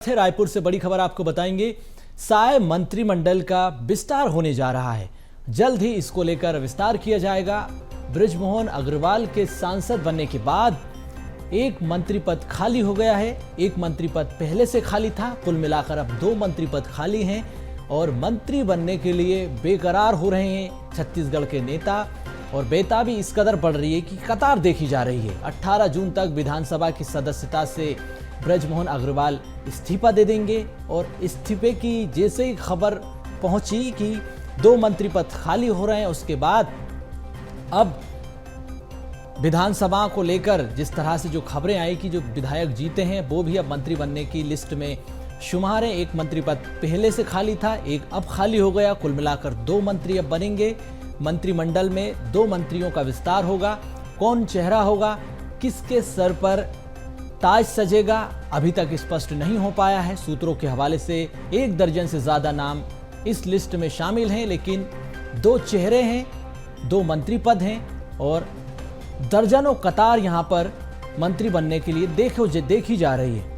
रायपुर से बड़ी खबर आपको बताएंगे। साय मंत्रिमंडल का विस्तार होने जा रहा है। जल्द ही इसको लेकर विस्तार किया जाएगा। बृजमोहन अग्रवाल के सांसद बनने के बाद एक मंत्री पद खाली हो गया है। एक मंत्री पद पहले से खाली था। कुल मिलाकर अब 2 मंत्री पद खाली हैं और मंत्री बनने के लिए बेकरार हो रहे हैं छत्तीसगढ़ के नेता। और बेताबी इस कदर बढ़ रही है कि कतार देखी जा रही है। 18 जून तक विधानसभा की सदस्यता से बृजमोहन अग्रवाल इस्तीफा दे देंगे और इस्तीफे की जैसे ही खबर पहुंची कि 2 मंत्री पद खाली हो रहे हैं, उसके बाद अब विधानसभा को लेकर जिस तरह से जो खबरें आई कि जो विधायक जीते हैं वो भी अब मंत्री बनने की लिस्ट में शुमार है। एक मंत्री पद पहले से खाली था, एक अब खाली हो गया। कुल मिलाकर 2 मंत्री अब बनेंगे। मंत्रिमंडल में 2 मंत्रियों का विस्तार होगा। कौन चेहरा होगा, किसके सर पर ताज सजेगा, अभी तक स्पष्ट नहीं हो पाया है। सूत्रों के हवाले से 1 दर्जन से ज्यादा नाम इस लिस्ट में शामिल हैं, लेकिन 2 चेहरे हैं, 2 मंत्री पद हैं और दर्जनों कतार यहां पर मंत्री बनने के लिए देखी जा रही है।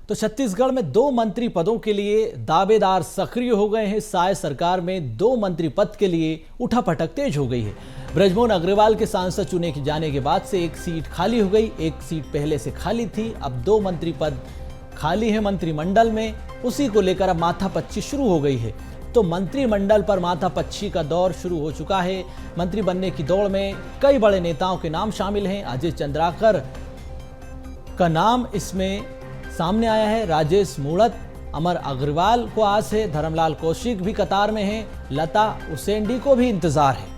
तो छत्तीसगढ़ में 2 मंत्री पदों के लिए दावेदार सक्रिय हो गए हैं। साय सरकार में 2 मंत्री पद के लिए उठापटक तेज हो गई है। बृजमोहन अग्रवाल के सांसद चुने जाने के बाद से एक सीट खाली हो गई, एक सीट पहले से खाली थी। अब 2 मंत्री पद खाली है मंत्रिमंडल में। उसी को लेकर अब माथापच्ची शुरू हो गई है। तो मंत्रिमंडल पर माथापच्ची का दौर शुरू हो चुका है। मंत्री बनने की दौड़ में कई बड़े नेताओं के नाम शामिल हैं। अजय चंद्राकर का नाम इसमें सामने आया है। राजेश मूणत, अमर अग्रवाल को आस है। धर्मलाल कौशिक भी कतार में है। लता उसेंडी को भी इंतजार है।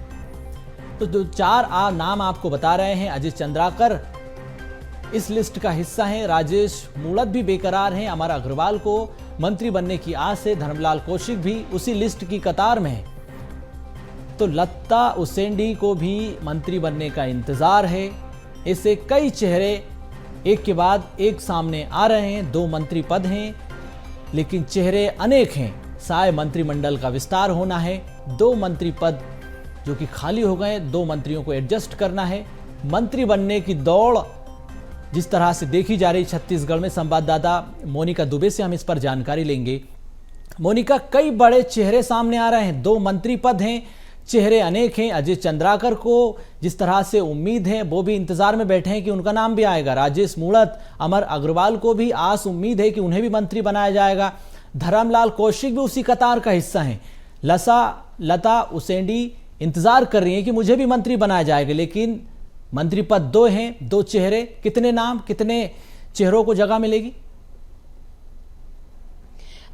तो जो 4 नाम आपको बता रहे हैं, अजय चंद्राकर इस लिस्ट का हिस्सा है। राजेश मूणत भी बेकरार हैं। अमर अग्रवाल को मंत्री बनने की आस है। धर्मलाल कौशिक भी उसी लिस्ट की कतार में है। तो लता उसेंडी को भी मंत्री बनने का इंतजार है। इससे कई चेहरे एक के बाद एक सामने आ रहे हैं। 2 मंत्री पद हैं, लेकिन चेहरे अनेक हैं। साय मंत्रिमंडल का विस्तार होना है। 2 मंत्री पद जो कि खाली हो गए, 2 मंत्रियों को एडजस्ट करना है। मंत्री बनने की दौड़ जिस तरह से देखी जा रही छत्तीसगढ़ में, संवाददाता मोनिका दुबे से हम इस पर जानकारी लेंगे। मोनिका, कई बड़े चेहरे सामने आ रहे हैं। 2 मंत्री पद हैं, चेहरे अनेक हैं। अजय चंद्राकर को जिस तरह से उम्मीद है, वो भी इंतजार में बैठे हैं कि उनका नाम भी आएगा। राजेश मूणत, अमर अग्रवाल को भी आस उम्मीद है कि उन्हें भी मंत्री बनाया जाएगा। धर्मलाल कौशिक भी उसी कतार का हिस्सा हैं। लता उसेंडी इंतजार कर रही हैं कि मुझे भी मंत्री बनाया जाएगा, लेकिन मंत्री पद 2 हैं, 2 चेहरे। कितने नाम, कितने चेहरों को जगह मिलेगी?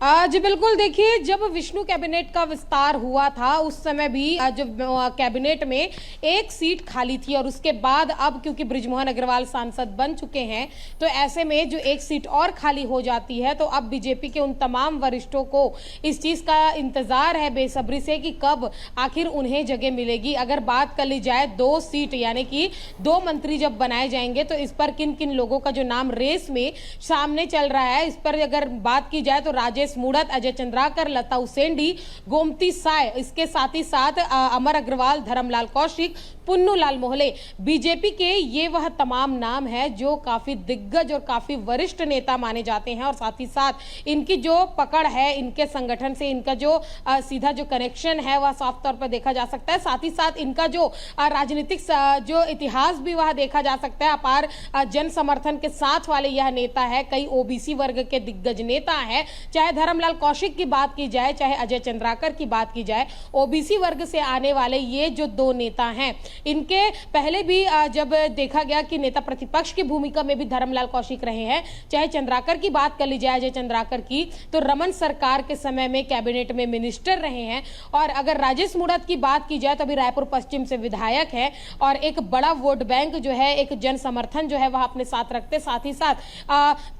जी बिल्कुल, देखिए जब विष्णु कैबिनेट का विस्तार हुआ था उस समय भी जब कैबिनेट में 1 सीट खाली थी और उसके बाद अब क्योंकि बृजमोहन अग्रवाल सांसद बन चुके हैं तो ऐसे में जो 1 सीट और खाली हो जाती है, तो अब बीजेपी के उन तमाम वरिष्ठों को इस चीज का इंतजार है बेसब्री से कि कब आखिर उन्हें जगह मिलेगी। अगर बात कर ली जाए 2 सीट यानी कि 2 मंत्री जब बनाए जाएंगे तो इस पर किन किन लोगों का जो नाम रेस में सामने चल रहा है, इस पर अगर बात की जाए तो राजेश मूणत, अजय चंद्राकर, लता उसेंडी, गोमती साय, इसके साथ ही साथ अमर अग्रवाल, धर्मलाल कौशिक, पुन्नू लाल मोहले। बीजेपी के ये वह तमाम नाम है जो काफी दिग्गज और काफी वरिष्ठ नेता माने जाते हैं और साथ ही साथ इनकी जो पकड़ है, इनके संगठन से इनका जो सीधा जो कनेक्शन है वह साफ तौर पर देखा जा सकता है। साथ ही साथ इनका जो राजनीतिक जो इतिहास भी वह देखा जा सकता है। अपार जन समर्थन के साथ वाले यह नेता है। कई ओबीसी वर्ग के दिग्गज नेता है। चाहे धर्मलाल कौशिक की बात की जाए, चाहे अजय चंद्राकर की बात की जाए, ओबीसी वर्ग से आने वाले ये जो 2 नेता हैं, इनके पहले भी जब देखा गया कि नेता प्रतिपक्ष की भूमिका में भी धर्मलाल कौशिक रहे हैं। चाहे चंद्राकर की बात कर ली जाए, अजय चंद्राकर की, तो रमन सरकार के समय में कैबिनेट में मिनिस्टर रहे हैं। और अगर राजेश मूणत की बात की जाए तो अभी रायपुर पश्चिम से विधायक है और एक बड़ा वोट बैंक जो है, एक जन समर्थन जो है वह अपने साथ रखते। साथ ही साथ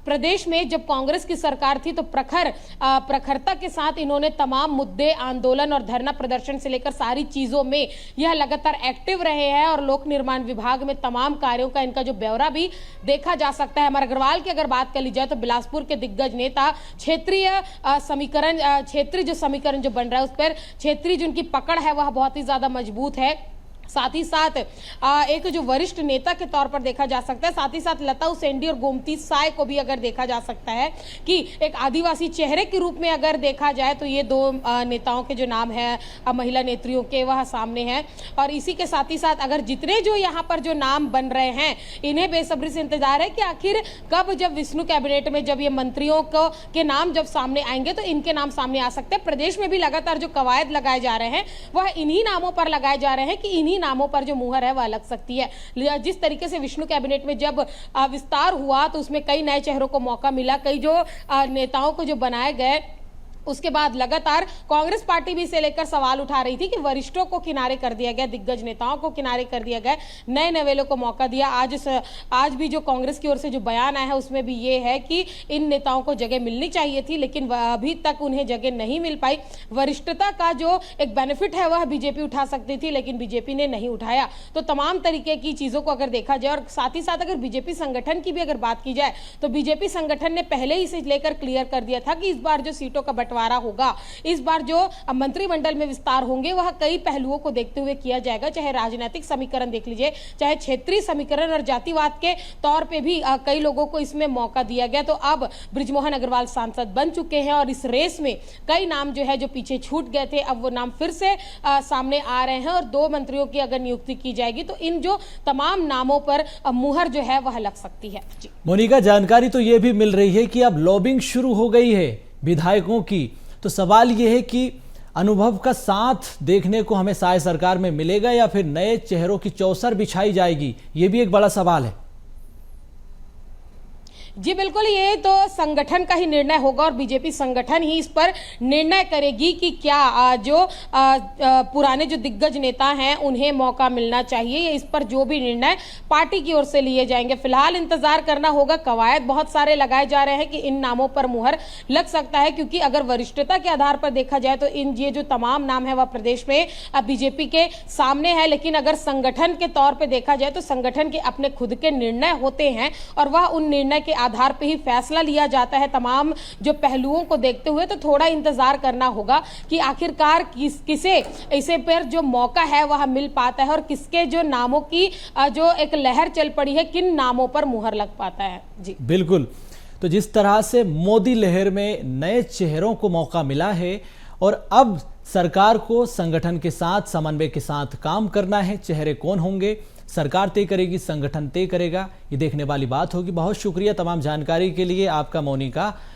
प्रदेश में जब कांग्रेस की सरकार थी तो प्रखरता के साथ इन्होंने तमाम मुद्दे, आंदोलन और धरना प्रदर्शन से लेकर सारी चीजों में यह लगातार एक्टिव रहे हैं और लोक निर्माण विभाग में तमाम कार्यों का इनका जो ब्यौरा भी देखा जा सकता है। अमर अग्रवाल की अगर बात कर ली जाए तो बिलासपुर के दिग्गज नेता, क्षेत्रीय जो समीकरण जो बन रहा है उस पर क्षेत्रीय जो उनकी पकड़ है वह बहुत ही ज्यादा मजबूत है। साथ ही साथ एक जो वरिष्ठ नेता के तौर पर देखा जा सकता है, साथ ही साथ लता उसेंडी और गोमती साय को भी अगर देखा जा सकता है कि एक आदिवासी चेहरे के रूप में अगर देखा जाए तो ये दो नेताओं के जो नाम है महिला नेत्रियों के वह सामने हैं। और इसी के साथ ही साथ अगर जितने जो यहाँ पर जो नाम बन रहे हैं, इन्हें बेसब्री से इंतजार है कि आखिर कब जब विष्णु कैबिनेट में जब ये मंत्रियों के नाम जब सामने आएंगे तो इनके नाम सामने आ सकते हैं। प्रदेश में भी लगातार जो कवायद लगाए जा रहे हैं वह इन्हीं नामों पर लगाए जा रहे हैं कि इन्हीं नामों पर जो मुहर है वह लग सकती है। जिस तरीके से विष्णु कैबिनेट में जब विस्तार हुआ तो उसमें कई नए चेहरों को मौका मिला, कई जो नेताओं को जो बनाए गए, उसके बाद लगातार कांग्रेस पार्टी भी इसे लेकर सवाल उठा रही थी कि वरिष्ठों को किनारे कर दिया गया, दिग्गज नेताओं को किनारे कर दिया गया, नए नवेलों को मौका दिया। आज भी जो कांग्रेस की ओर से जो बयान आया है उसमें भी ये है कि इन नेताओं को जगह मिलनी चाहिए थी, लेकिन अभी तक उन्हें जगह नहीं मिल पाई। वरिष्ठता का जो एक बेनिफिट है वह बीजेपी उठा सकती थी, लेकिन बीजेपी ने नहीं उठाया। तो तमाम तरीके की चीजों को अगर देखा जाए और साथ ही साथ अगर बीजेपी संगठन की भी अगर बात की जाए तो बीजेपी संगठन ने पहले ही इसे लेकर क्लियर कर दिया था कि इस बार जो सीटों का बंटवारा होगा, इस बार जो मंत्रिमंडल में विस्तार होंगे वह कई पहलुओं को देखते हुए किया जाएगा। चाहे राजनीतिक समीकरण देख लीजिए, चाहे क्षेत्रीय समीकरण और जातिवाद के तौर पे भी कई लोगों को इसमें मौका दिया गया। तो अब बृजमोहन अग्रवाल सांसद बन चुके हैं और इस रेस में कई नाम जो है जो पीछे छूट गए थे, अब वो नाम फिर से सामने आ रहे हैं और 2 मंत्रियों की अगर नियुक्ति की जाएगी तो इन जो तमाम नामों पर मुहर जो है वह लग सकती है। जी मोनिका, जानकारी तो ये भी मिल रही है कि अब लॉबिंग शुरू हो गई है विधायकों की। तो सवाल यह है कि अनुभव का साथ देखने को हमें साय सरकार में मिलेगा या फिर नए चेहरों की चौसर बिछाई जाएगी, ये भी एक बड़ा सवाल है। जी बिल्कुल, ये तो संगठन का ही निर्णय होगा और बीजेपी संगठन ही इस पर निर्णय करेगी कि क्या जो पुराने जो दिग्गज नेता हैं उन्हें मौका मिलना चाहिए। इस पर जो भी निर्णय पार्टी की ओर से लिए जाएंगे, फिलहाल इंतजार करना होगा। कवायद बहुत सारे लगाए जा रहे हैं कि इन नामों पर मुहर लग सकता है, क्योंकि अगर वरिष्ठता के आधार पर देखा जाए तो ये जो तमाम नाम है वह प्रदेश में बीजेपी के सामने है। लेकिन अगर संगठन के तौर पर देखा जाए तो संगठन के अपने खुद के निर्णय होते हैं और वह उन निर्णय के आधार पे ही फैसला लिया जाता है तमाम जो पहलुओं को देखते हुए। तो थोड़ा इंतजार करना होगा कि आखिरकार किसे इसे पर जो मौका है वह मिल पाता है और किसके जो नामों की जो एक लहर चल पड़ी है, किन नामों पर मुहर लग पाता है। जी बिल्कुल, तो जिस तरह से मोदी लहर में नए चेहरों को मौका मिला है और अब सरकार को संगठन के साथ समन्वय के साथ काम करना है। चेहरे कौन होंगे सरकार तय करेगी, संगठन तय करेगा, ये देखने वाली बात होगी। बहुत शुक्रिया तमाम जानकारी के लिए आपका मोनिका।